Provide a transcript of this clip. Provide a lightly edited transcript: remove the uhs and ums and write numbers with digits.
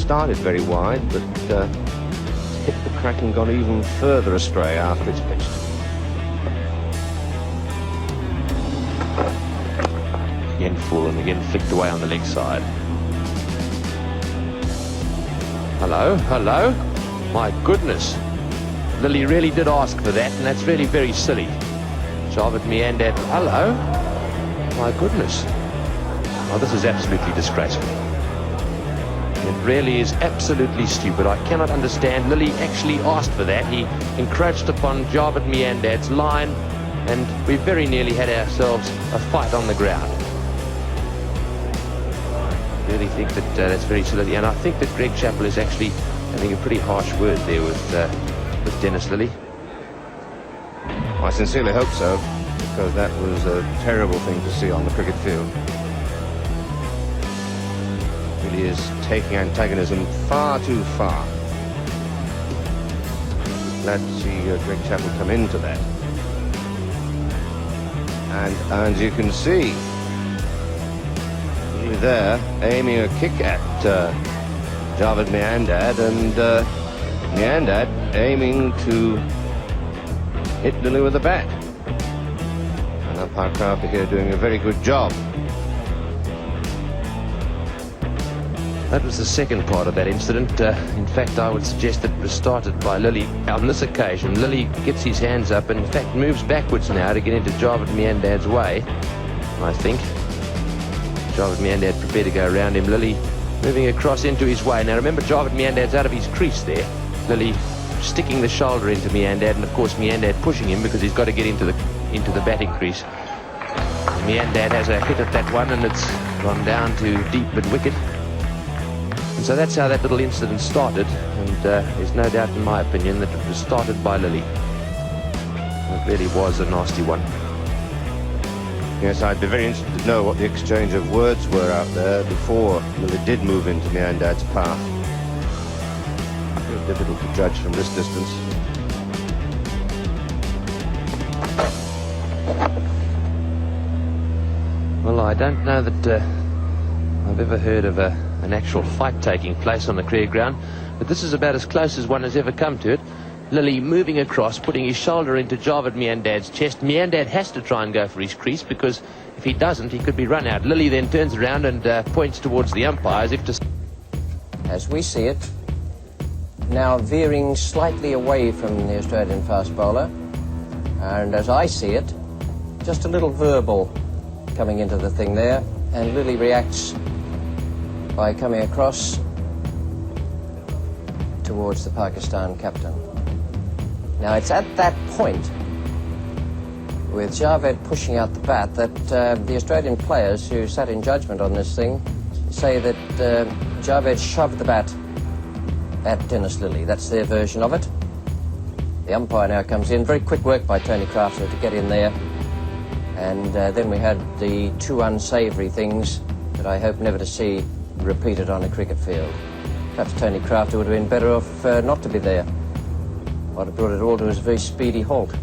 started very wide, but hit the crack and gone even further astray after it's pitched. Again full and again flicked away on the leg side. Hello, hello. My goodness. Lillee really did ask for that, and that's really very silly. Miandad, hello. My goodness. Oh, this is absolutely disgraceful. It really is absolutely stupid. I cannot understand. Lillee actually asked for that. He encroached upon Miandad's line, and we very nearly had ourselves a fight on the ground. I really think that that's very silly, and I think that Greg Chappell is actually having a pretty harsh word there with Dennis Lillee. I sincerely hope so, because that was a terrible thing to see on the cricket field. It really is taking antagonism far too far. Glad to see Greg Chappell come into that. And as you can see, he's there aiming a kick at Miandad, and Miandad aiming to hit Lillee with the bat. And umpire Crowther here doing a very good job. That was the second part of that incident. In fact, I would suggest that it was started by Lillee. On this occasion, Lillee gets his hands up and in fact moves backwards now to get into Miandad's way, I think. Miandad prepared to go around him. Lillee moving across into his way. Now remember, Miandad's out of his crease there. Lillee sticking the shoulder into Miandad, and of course Miandad pushing him because he's got to get into the batting crease. Miandad has a hit at that one, and it's gone down to deep mid-wicket. And so that's how that little incident started, and there's no doubt in my opinion that it was started by Lillee. It really was a nasty one. Yes, I'd be very interested to know what the exchange of words were out there before Lillee did move into Miandad's path. Very difficult to judge from this distance. Well, I don't know that I've ever heard of an actual fight taking place on the cricket ground, but this is about as close as one has ever come to it. Lillee moving across, putting his shoulder into Miandad's chest. Miandad has to try and go for his crease, because if he doesn't, he could be run out. Lillee then turns around and points towards the umpire as if to... As we see it, now veering slightly away from the Australian fast bowler, and as I see it, just a little verbal coming into the thing there, and Lillee reacts by coming across towards the Pakistan captain. Now it's at that point, with Javed pushing out the bat, that the Australian players who sat in judgment on this thing say that Javed shoved the bat at Dennis Lillee. That's their version of it. The umpire now comes in. Very quick work by Tony Crafter to get in there. And then we had the two unsavoury things that I hope never to see repeated on a cricket field. Perhaps Tony Crafter would have been better off not to be there. Might have brought it all to a very speedy halt.